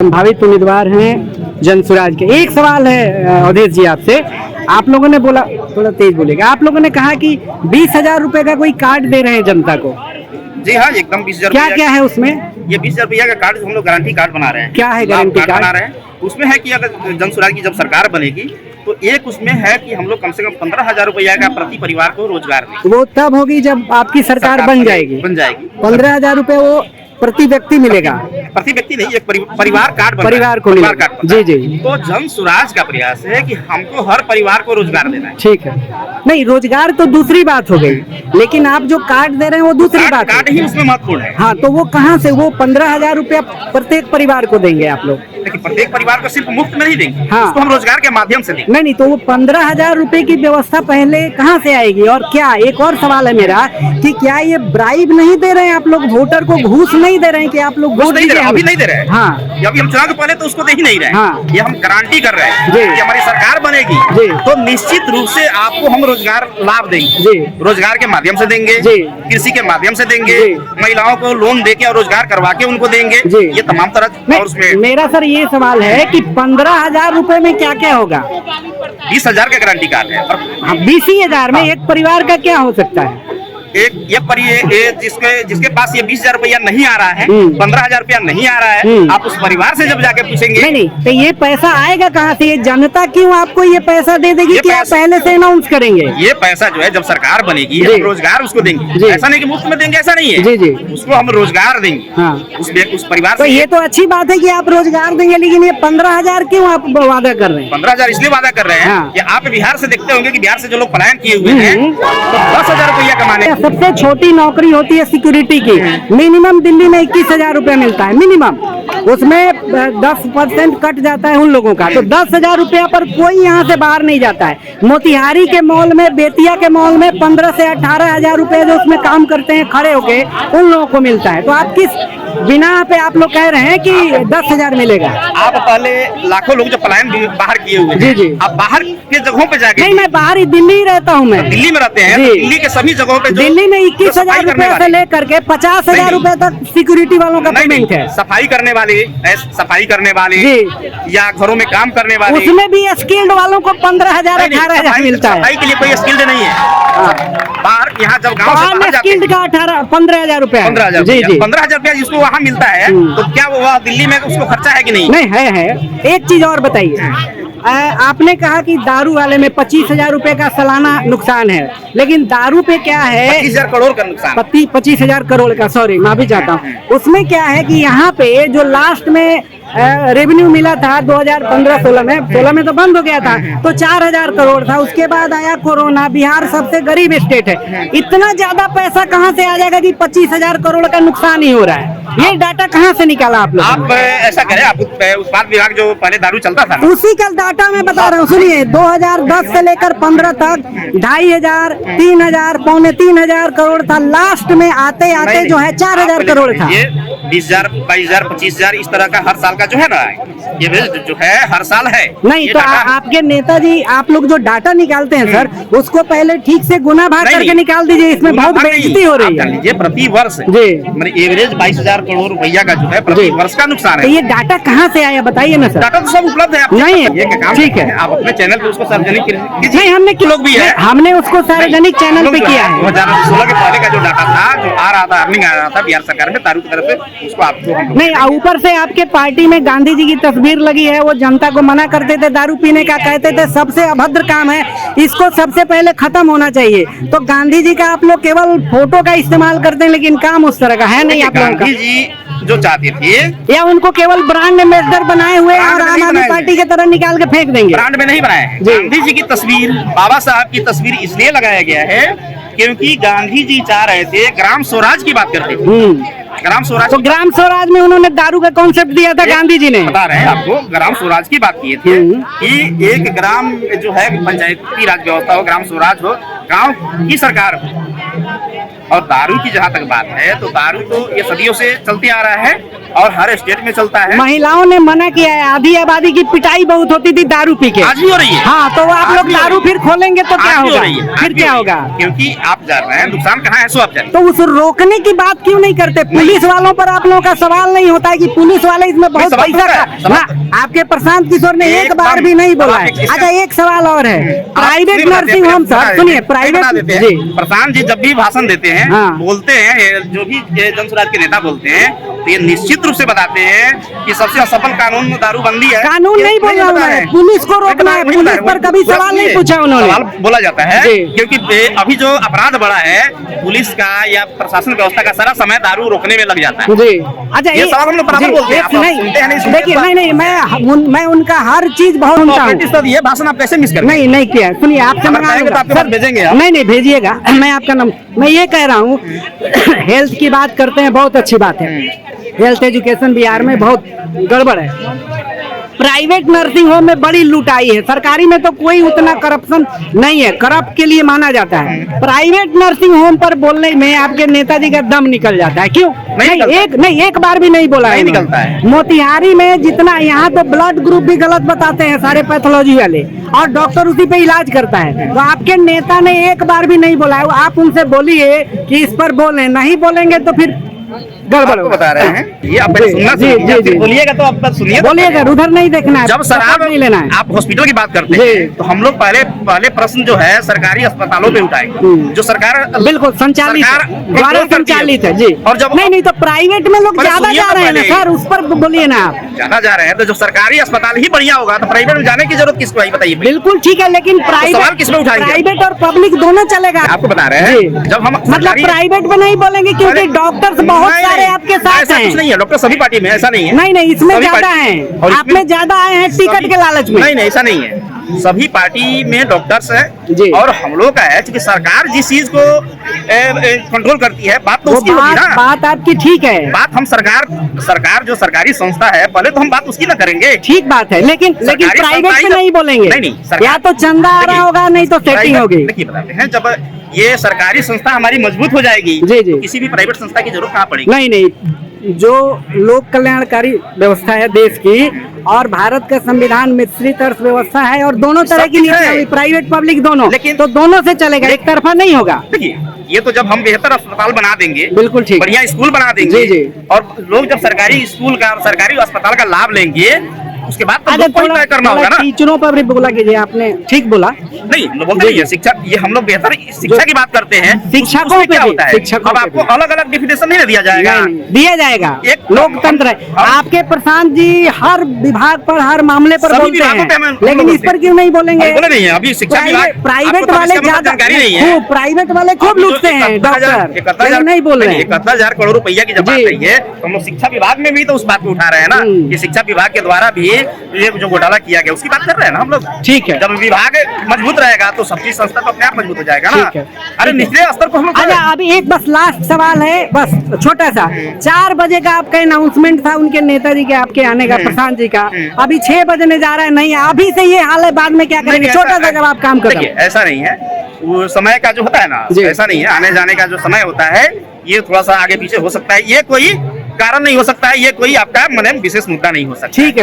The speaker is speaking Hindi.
संभावित उम्मीदवार हैं जनसुराज के। एक सवाल है अवधेश जी आपसे, आप लोगों ने बोला, थोड़ा तेज बोलेगा, आप लोगों ने कहा कि 20,000 रुपए का कोई कार्ड दे रहे हैं जनता को। जी हाँ, एकदम 20,000। क्या क्या है उसमें? ये 20,000 रुपया का कार्ड हम लोग गारंटी कार्ड बना रहे हैं। क्या है गारंटी कार्ड बना रहे हैं? उसमें है कि अगर जनसुराज की जब सरकार बनेगी तो एक उसमें है कि हम लोग कम से कम 15,000 रुपया का प्रति परिवार को रोजगार देंगे। वो तब होगी जब आपकी सरकार बन जाएगी। 15,000 रुपए वो प्रति व्यक्ति मिलेगा। प्रति व्यक्ति नहीं, एक परिवार कार्ड परिवार को मिलेगा। जी जी। तो जनसुराज का प्रयास है कि हमको हर परिवार को रोजगार देना है। ठीक है, नहीं रोजगार तो दूसरी बात हो गई, लेकिन आप जो कार्ड दे रहे हैं वो दूसरी बात। कार्ड ही उसमें महत्वपूर्ण है। हाँ, तो वो कहाँ से, वो 15,000 रुपया प्रत्येक परिवार को देंगे आप लोग? लेकिन प्रत्येक परिवार को सिर्फ मुफ्त में नहीं देंगे। हाँ, उसको हम रोजगार के माध्यम से देंगे। नहीं, तो वो 15,000 रुपए की व्यवस्था पहले कहाँ से आएगी? और क्या, एक और सवाल है मेरा कि क्या ये ब्राइब नहीं दे रहे हैं आप लोग, वोटर को घूस नहीं दे रहे हैं कि आप लोग वोट दीजिए? अभी नहीं दे रहे हैं। हाँ, अभी हम चुनाव के पहले तो उसको दे ही नहीं रहे हैं। हाँ, ये हम गारंटी कर रहे हैं कि हमारी सरकार बनेगी तो निश्चित रूप से आपको हम रोजगार लाभ देंगे। रोजगार के माध्यम से देंगे, कृषि के माध्यम से देंगे, महिलाओं को लोन देके और रोजगार करवा के उनको देंगे, ये तमाम तरह। और उसमें मेरा सर ये सवाल है कि 15,000 रुपए में क्या क्या होगा? 20,000 का गारंटी कार्ड है। 20,000 में एक परिवार का क्या हो सकता है? जिसके पास ये 20,000 रुपया नहीं आ रहा है, 15,000 रुपया नहीं आ रहा है, आप उस परिवार से जब जाके पूछेंगे। नहीं, तो ये पैसा आएगा कहाँ से? ये जनता क्यों आपको ये पैसा दे देगी कि आप पहले से अनाउंस करेंगे? ये पैसा जो है जब सरकार बनेगी हम रोजगार उसको देंगे। ऐसा नहीं कि मुफ्त में देंगे, ऐसा नहीं है। जी, उसको हम रोजगार देंगे। हाँ, उस परिवार तो ये तो अच्छी बात है कि आप रोजगार देंगे, लेकिन ये 15,000 क्यों आप वादा कर रहे हैं? 15,000 इसलिए वादा कर रहे हैं कि आप बिहार से देखते होंगे कि बिहार से जो लोग पलायन किए हुए हैं तो 10,000 रुपया कमाने। सबसे छोटी नौकरी होती है सिक्योरिटी की, मिनिमम दिल्ली में 21,000 रुपया मिलता है मिनिमम, उसमें 10% कट जाता है उन लोगों का। तो 10,000 रुपया पर कोई यहाँ से बाहर नहीं जाता है। मोतिहारी के मॉल में, बेतिया के मॉल में 15 से 18,000 रुपया जो उसमें काम करते हैं खड़े होके, उन लोगों को मिलता है। तो आप किस बिना पे आप लोग कह रहे हैं कि 10,000 मिलेगा? आप पहले लाखों लोग जो पलायन बाहर किए हुए हैं, जी, आप बाहर के जगहों पे जाके। नहीं, मैं बाहर ही दिल्ली ही रहता हूँ। मैं दिल्ली में रहते हैं, तो दिल्ली के सभी जगहों पे दिल्ली में 21,000 रुपए से लेकर के 50,000 रुपए तक सिक्योरिटी वालों का पेमेंट है। सफाई करने वाले या घरों में काम करने वाले, उसमें भी स्किल्ड वालों को 15,000 18,000 मिलता है। सफाई के लिए कोई स्किल्ड नहीं है। बाहर यहाँ जब गाँव से बाहर जाते हैं, स्किल्ड का 15,000 रुपया। 15,000 जी 15,000 रुपया जिसको वहाँ मिलता है, तो क्या वो दिल्ली में उसको खर्चा है कि नहीं? नहीं है। एक चीज और बताइए, आपने कहा कि दारू वाले में 25,000 रुपए का सालाना नुकसान है, लेकिन दारू पे क्या है? 25,000 करोड़ का नुकसान। 25,000 करोड़ का, सॉरी माफी चाहता हूँ। उसमें क्या है कि यहाँ पे जो लास्ट में रेवेन्यू मिला था 2015-16 में, 16 में तो बंद हो गया था, तो 4,000 करोड़ था। उसके बाद आया कोरोना, बिहार सबसे गरीब स्टेट है। इतना ज्यादा पैसा कहाँ से आ जाएगा कि 25,000 करोड़ का नुकसान ही हो रहा है? ये डाटा कहाँ से निकाला आप लोग? आप ऐसा करें, आप उत्पाद विभाग जो पहले दारू चलता था, उसी का डाटा मैं बता रहा हूँ, सुनिए। 2010 से लेकर 15 तक 2,500, 3,000, पौने 3,000 करोड़ था। लास्ट में आते आते जो है 4,000 करोड़ था। 20,000, 22,000, 25,000 इस तरह का हर साल का जो है ना, ये जो है हर साल है। नहीं, तो आपके नेताजी, आप लोग जो डाटा निकालते हैं सर, उसको पहले ठीक से गुना भाग करके निकाल दीजिए। इसमें बहुत बेइज्जती हो रही है। ये प्रति वर्ष जी एवरेज 22,000 करोड़ रुपया का जो है प्रति वर्ष का नुकसान है। तो ये डाटा कहाँ से आया बताइए ना सर? डाटा तो सब उपलब्ध है। नहीं है, ठीक है, आप अपने चैनल पे उसको सार्वजनिक कीजिए। नहीं, हमने लोग भी है, हमने उसको सार्वजनिक चैनल पे किया है। 2016 के पहले का जो डाटा था, जो आ रहा था, अर्निंग आ रहा था बिहार सरकार में दारू की तरफ से, उसको आपको नहीं। ऊपर से आपके पार्टी में गांधी जी की तस्वीर लगी है, वो जनता को मना करते थे दारू पीने का, कहते थे सबसे अभद्र काम है, इसको सबसे पहले खत्म होना चाहिए। तो गांधी जी का आप लोग केवल फोटो का इस्तेमाल करते हैं, लेकिन काम उस तरह का है नहीं आप लोगों का। गांधी जी जो चाहते थे, या उनको केवल ब्रांड एम्बेसडर बनाए हुए और आम आदमी पार्टी की तरह निकाल के फेंक देंगे? ब्रांड में नहीं बनाए। गांधी जी की तस्वीर, बाबा साहब की तस्वीर इसलिए लगाया गया है क्योंकि गांधी जी चाह रहे थे ग्राम स्वराज की बात करते थे। ग्राम स्वराज, तो ग्राम स्वराज में उन्होंने दारू का कॉन्सेप्ट दिया था गांधी जी ने। बता रहे हैं आपको, ग्राम स्वराज की बात किए थे कि एक ग्राम जो है पंचायती राज व्यवस्था हो, ग्राम स्वराज हो, गांव की सरकार हो। और दारू की जहाँ तक बात है तो दारू तो ये सदियों से चलते आ रहा है और हर स्टेट में चलता है। महिलाओं ने मना किया है, आधी आबादी की पिटाई बहुत होती थी दारू पी के। आज भी हो रही है। हाँ, तो आप लोग दारू फिर खोलेंगे तो क्या होगा? फिर क्या होगा? क्योंकि आप जान रहे हैं नुकसान कहाँ है, सो आप जान। तो उस रोकने की बात क्यों नहीं करते? पुलिस वालों पर आप लोगों का सवाल नहीं होता है कि पुलिस वाले इसमें बहुत पैसा आपके प्रशांत किशोर ने एक बार भी नहीं बोला है। अच्छा, एक सवाल और है, प्राइवेट नर्सिंग होम सर, सुनिए, प्राइवेट जी प्रशांत जी जब भी भाषण देते हैं, बोलते हैं, जो भी जन स्वराज के नेता बोलते हैं, तो ये निश्चित रूप से बताते हैं कि सबसे असफल कानून दारूबंदी है। कानून नहीं बोल रहा है, पुलिस को रोकना है। पुलिस पर कभी सवाल नहीं पूछा उन्होंने। सवाल बोला जाता है क्योंकि अभी जो अपराध बढ़ा है, पुलिस का या प्रशासन व्यवस्था का सारा समय दारू रोकने में लग जाता है जी। अच्छा, ये सवाल हम लोग बराबर बोलते हैं। देखिए, नहीं, मैं उनका हर चीज बहुत सुनता हूँ। ये भाषण आप कैसे मिस कर? नहीं किया, सुनिए, आपसे मंगा भेजेंगे। नहीं भेजिएगा, मैं आपका नाम, मैं ये कह रहा हूँ हेल्थ की बात करते हैं, बहुत अच्छी बात है। हेल्थ एजुकेशन बिहार में बहुत गड़बड़ है। प्राइवेट नर्सिंग होम में बड़ी लुटाई है, सरकारी में तो कोई उतना करप्शन नहीं है, करप्ट के लिए माना जाता है। प्राइवेट नर्सिंग होम पर बोलने में आपके नेताजी का दम निकल जाता है। क्यों? नहीं, एक बार भी नहीं बोला है। निकलता है। मोतिहारी में जितना, यहाँ तो ब्लड ग्रुप भी गलत बताते हैं सारे पैथोलॉजी वाले, और डॉक्टर उसी पे इलाज करता है। तो आपके नेता ने एक बार भी नहीं बोला है। आप उनसे बोलिए कि इस पर बोले, नहीं बोलेंगे तो फिर गड़बड़ बता रहे हैं। ये आप सुनना, जी बोलिएगा तो आप सुनिए, बोलिएगा, उधर नहीं देखना है। जब शराब नहीं लेना है। आप हॉस्पिटल की बात करते हैं तो हम लोग पहले प्रश्न जो है सरकारी अस्पतालों पे उठाएंगे, जो सरकार बिल्कुल संचालित द्वारा संचालित है जी। और जब नहीं तो प्राइवेट में लोग ज्यादा जा रहे हैं ना सर, उस पर बोलिए ना आप। ज्यादा जा रहे हैं तो जो सरकारी अस्पताल ही बढ़िया होगा तो प्राइवेट में जाने की जरूरत किसको है, बताइए। बिल्कुल ठीक है, लेकिन प्राइवेट और पब्लिक दोनों चलेगा। आपको बता रहे हैं जब हम मतलब प्राइवेट में नहीं बोलेंगे क्योंकि डॉक्टर्स बहुत सारे आपके साथ हैं। कुछ नहीं है डॉक्टर, सभी पार्टी में ऐसा नहीं है। नहीं, इसमें ज्यादा है, आप में ज्यादा आए हैं टिकट के लालच में। नहीं, ऐसा नहीं है, सभी पार्टी में डॉक्टर्स है। और हम लोग का है क्योंकि सरकार जिस चीज को कंट्रोल करती है, बात तो उसकी होगी ना। बात आपकी ठीक है, बात हम सरकार जो सरकारी संस्था है, पहले तो हम बात उसकी ना करेंगे। ठीक बात है, लेकिन प्राइवेट में नहीं बोलेंगे। नहीं, या तो चंदा आ रहा होगा, नहीं तो सेटिंग होगी। देखिए, बताते हैं, जब ये सरकारी संस्था हमारी मजबूत हो जाएगी जी, तो किसी भी प्राइवेट संस्था की जरूरत कहाँ पड़ेगी। नहीं, जो लोक कल्याणकारी व्यवस्था है देश की, और भारत का संविधान मिश्रित अर्थव्यवस्था है, और दोनों तरह की नीतियां, प्राइवेट पब्लिक दोनों, लेकिन तो दोनों से चलेगा, एक तरफा नहीं होगा। देखिए, ये तो जब हम बेहतर अस्पताल बना देंगे, बिल्कुल ठीक, बढ़िया स्कूल बना देंगे जी, और लोग जब सरकारी स्कूल का और सरकारी अस्पताल का लाभ लेंगे, उसके बाद तो कोई तय करना होगा ना। टीचरों पर भी बोला कीजिए, आपने ठीक बोला। नहीं, बोलते नहीं है शिक्षा, ये हम लोग बेहतर शिक्षा की बात करते हैं। शिक्षकों क्या होता है, अब आपको अलग अलग डिफिनेशन नहीं दिया जाएगा, दिया जाएगा। एक लोकतंत्र है, आपके प्रशांत जी हर विभाग पर, हर मामले पर बोलते हैं, लेकिन इस पर क्यों नहीं बोलेंगे? बोले नहीं है, अभी शिक्षा विभाग, प्राइवेट वाले ज्यादा जानकारी नहीं है, प्राइवेट वाले खूब लूटते हैं डॉक्टर, नहीं बोल रहे हैं। 71,000 करोड़ रुपया की जब बात रही है तो हम लोग शिक्षा विभाग में भी तो उस बात को उठा रहे हैं ना, कि शिक्षा विभाग के द्वारा भी ये जो घोटाला किया गया उसकी बात कर रहे हैं ना हम लोग। ठीक है, जब विभाग मजबूत रहेगा तो सब चीज संस्था तो अपने आप मजबूत हो जाएगा ना। अरे निचले स्तर पर हम लोग। अच्छा, अभी एक बस लास्ट सवाल है, बस छोटा सा। 4 बजे का आपका अनाउंसमेंट था उनके नेताजी के आपके आने का, प्रशांत जी का, अभी 6 बजने जा रहा है। नहीं, अभी से ये हाल है, बाद में क्या करेंगे? छोटा सा जवाब काम करें। ऐसा नहीं है, वो समय का जो होता है ना, ऐसा नहीं है, आने जाने का जो समय होता है ये थोड़ा सा आगे पीछे हो सकता है, ये कोई कारण नहीं हो सकता है, ये कोई आपका मतलब विशेष मुद्दा नहीं हो सकता। ठीक है।